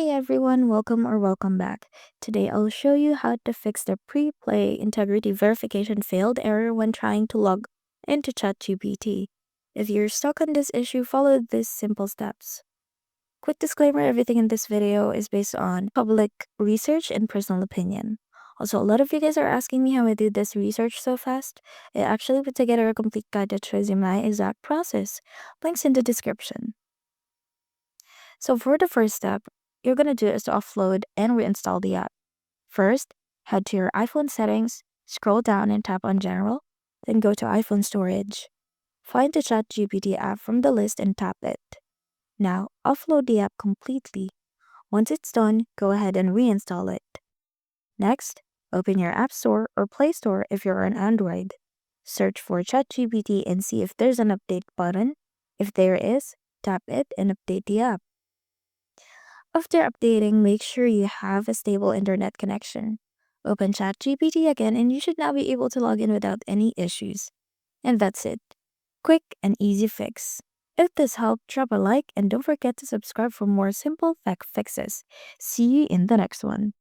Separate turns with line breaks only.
Hey everyone, welcome back. Today I'll show you how to fix the pre-play integrity verification failed error when trying to log into ChatGPT. If you're stuck on this issue, follow these simple steps. Quick disclaimer, everything in this video is based on public research and personal opinion. Also, a lot of you guys are asking me how I do this research so fast. I actually put together a complete guide that shows you my exact process. Links in the description. So for the first step, you're gonna do is to offload and reinstall the app. First, head to your iPhone settings, scroll down and tap on General, then go to iPhone storage. Find the ChatGPT app from the list and tap it. Now, offload the app completely. Once it's done, go ahead and reinstall it. Next, open your App Store or Play Store if you're on Android. Search for ChatGPT and see if there's an update button. If there is, tap it and update the app. After updating, make sure you have a stable internet connection. Open ChatGPT again and you should now be able to log in without any issues. And that's it. Quick and easy fix. If this helped, drop a like and don't forget to subscribe for more simple tech fixes. See you in the next one.